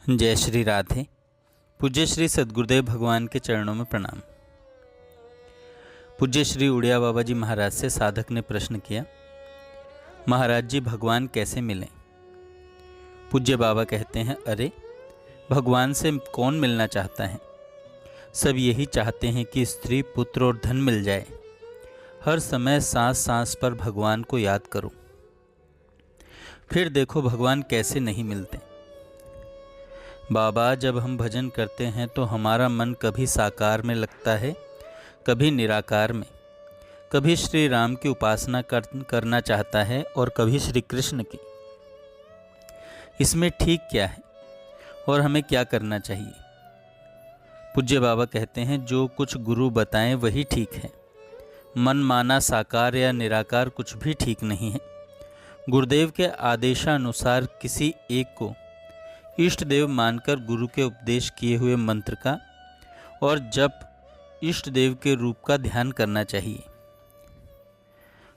जय श्री राधे। पूज्य श्री सद्गुरुदेव भगवान के चरणों में प्रणाम। पूज्य श्री उड़िया बाबा जी महाराज से साधक ने प्रश्न किया, महाराज जी भगवान कैसे मिलें? पूज्य बाबा कहते हैं, अरे भगवान से कौन मिलना चाहता है? सब यही चाहते हैं कि स्त्री, पुत्र और धन मिल जाए। हर समय सांस सांस पर भगवान को याद करो, फिर देखो भगवान कैसे नहीं मिलते। बाबा, जब हम भजन करते हैं तो हमारा मन कभी साकार में लगता है, कभी निराकार में। कभी श्री राम की उपासना करना चाहता है और कभी श्री कृष्ण की। इसमें ठीक क्या है और हमें क्या करना चाहिए? पूज्य बाबा कहते हैं, जो कुछ गुरु बताएं वही ठीक है। मन माना साकार या निराकार कुछ भी ठीक नहीं है। गुरुदेव के आदेशानुसार किसी एक को इष्ट देव मानकर गुरु के उपदेश किए हुए मंत्र का और जप इष्ट देव के रूप का ध्यान करना चाहिए।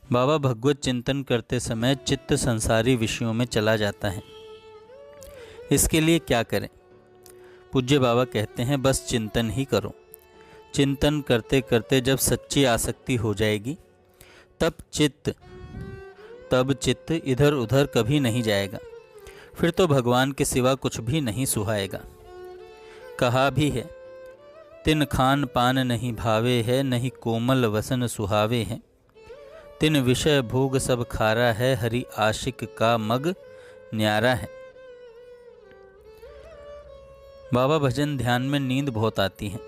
बाबा, भगवत चिंतन करते समय चित्त संसारी विषयों में चला जाता है, इसके लिए क्या करें? पूज्य बाबा कहते हैं, बस चिंतन ही करो। चिंतन करते करते जब सच्ची आसक्ति हो जाएगी तब चित्त इधर उधर कभी नहीं जाएगा। फिर तो भगवान के सिवा कुछ भी नहीं सुहाएगा। कहा भी है, तिन खान पान नहीं भावे है, नहीं कोमल वसन सुहावे है। तिन विषय भोग सब खारा है, हरि आशिक का मग न्यारा है। बाबा, भजन ध्यान में नींद बहुत आती है,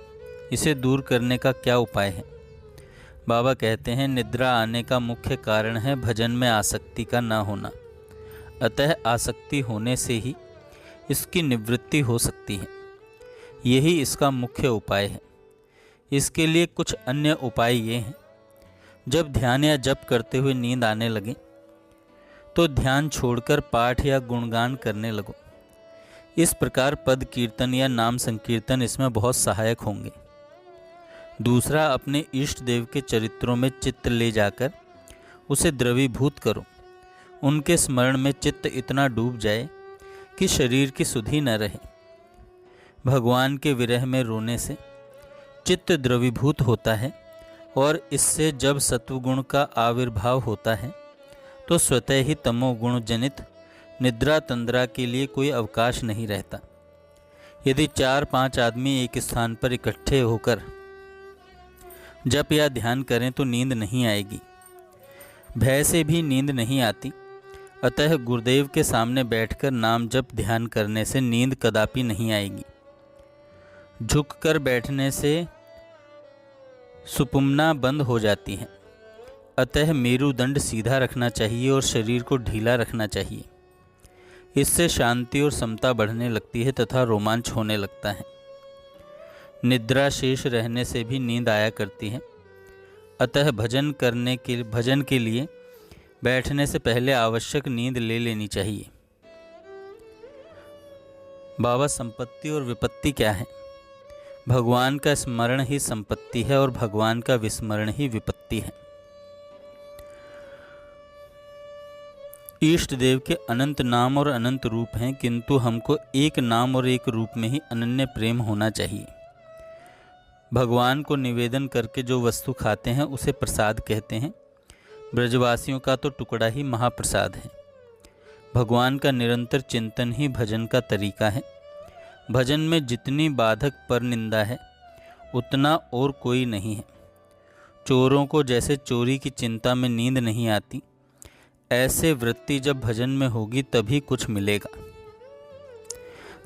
इसे दूर करने का क्या उपाय है? बाबा कहते हैं, निद्रा आने का मुख्य कारण है भजन में आसक्ति का ना होना। अतः आसक्ति होने से ही इसकी निवृत्ति हो सकती है। यही इसका मुख्य उपाय है। इसके लिए कुछ अन्य उपाय ये हैं। जब ध्यान या जप करते हुए नींद आने लगे तो ध्यान छोड़कर पाठ या गुणगान करने लगो। इस प्रकार पद कीर्तन या नाम संकीर्तन इसमें बहुत सहायक होंगे। दूसरा, अपने इष्ट देव के चरित्रों में चित्त ले जाकर उसे द्रवीभूत करो। उनके स्मरण में चित्त इतना डूब जाए कि शरीर की सुधि न रहे। भगवान के विरह में रोने से चित्त द्रवीभूत होता है और इससे जब सत्वगुण का आविर्भाव होता है तो स्वतः ही तमोगुण जनित निद्रा तंद्रा के लिए कोई अवकाश नहीं रहता। यदि 4-5 आदमी एक स्थान पर इकट्ठे होकर जप या ध्यान करें तो नींद नहीं आएगी। भय से भी नींद नहीं आती। अतः गुरुदेव के सामने बैठकर नाम जप ध्यान करने से नींद कदापि नहीं आएगी। झुककर बैठने से सुपुम्ना बंद हो जाती है। अतः मेरुदंड सीधा रखना चाहिए और शरीर को ढीला रखना चाहिए। इससे शांति और समता बढ़ने लगती है तथा रोमांच होने लगता है। निद्रा शेष रहने से भी नींद आया करती है। अतः भजन के लिए बैठने से पहले आवश्यक नींद ले लेनी चाहिए। बाबा, संपत्ति और विपत्ति क्या है? भगवान का स्मरण ही संपत्ति है और भगवान का विस्मरण ही विपत्ति है। इष्ट देव के अनंत नाम और अनंत रूप हैं, किंतु हमको एक नाम और एक रूप में ही अनन्य प्रेम होना चाहिए। भगवान को निवेदन करके जो वस्तु खाते हैं उसे प्रसाद कहते हैं। ब्रजवासियों का तो टुकड़ा ही महाप्रसाद है। भगवान का निरंतर चिंतन ही भजन का तरीका है। भजन में जितनी बाधक पर निंदा है उतना और कोई नहीं है। चोरों को जैसे चोरी की चिंता में नींद नहीं आती, ऐसे वृत्ति जब भजन में होगी तभी कुछ मिलेगा।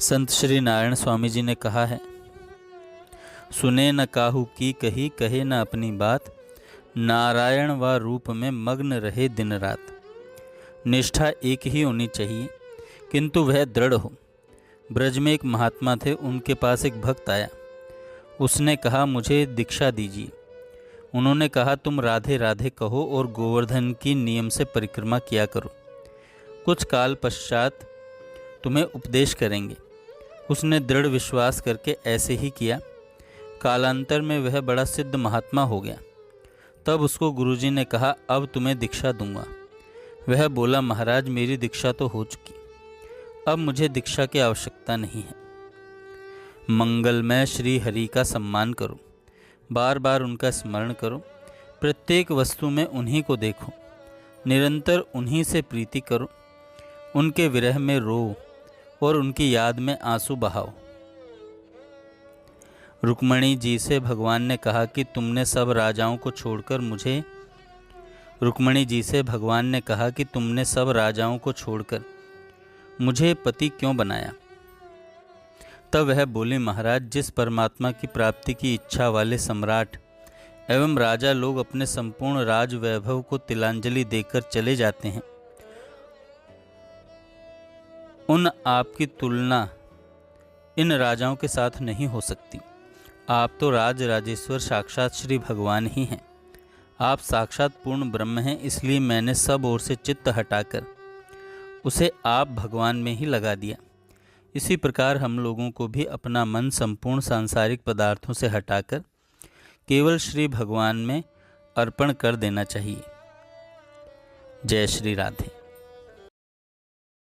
संत श्री नारायण स्वामी जी ने कहा है, सुने न काहू की कही, कहे न अपनी बात, नारायण व रूप में मग्न रहे दिन रात। निष्ठा एक ही होनी चाहिए, किंतु वह दृढ़ हो। ब्रज में एक महात्मा थे, उनके पास एक भक्त आया। उसने कहा, मुझे दीक्षा दीजिए। उन्होंने कहा, तुम राधे राधे कहो और गोवर्धन की नियम से परिक्रमा किया करो। कुछ काल पश्चात तुम्हें उपदेश करेंगे। उसने दृढ़ विश्वास करके ऐसे ही किया। कालांतर में वह बड़ा सिद्ध महात्मा हो गया। तब उसको गुरुजी ने कहा, अब तुम्हें दीक्षा दूंगा। वह बोला, महाराज मेरी दीक्षा तो हो चुकी, अब मुझे दीक्षा की आवश्यकता नहीं है। मंगलमय श्री हरि का सम्मान करो, बार बार उनका स्मरण करो, प्रत्येक वस्तु में उन्हीं को देखो, निरंतर उन्हीं से प्रीति करो, उनके विरह में रो और उनकी याद में आंसू बहाओ। रुक्मणी जी से भगवान ने कहा कि तुमने सब राजाओं को छोड़कर मुझे पति क्यों बनाया? तब वह बोली, महाराज, जिस परमात्मा की प्राप्ति की इच्छा वाले सम्राट एवं राजा लोग अपने संपूर्ण राज वैभव को तिलांजलि देकर चले जाते हैं, उन आपकी तुलना इन राजाओं के साथ नहीं हो सकती। आप तो राज राजेश्वर साक्षात श्री भगवान ही हैं। आप साक्षात पूर्ण ब्रह्म हैं, इसलिए मैंने सब ओर से चित्त हटाकर उसे आप भगवान में ही लगा दिया। इसी प्रकार हम लोगों को भी अपना मन संपूर्ण सांसारिक पदार्थों से हटाकर केवल श्री भगवान में अर्पण कर देना चाहिए। जय श्री राधे।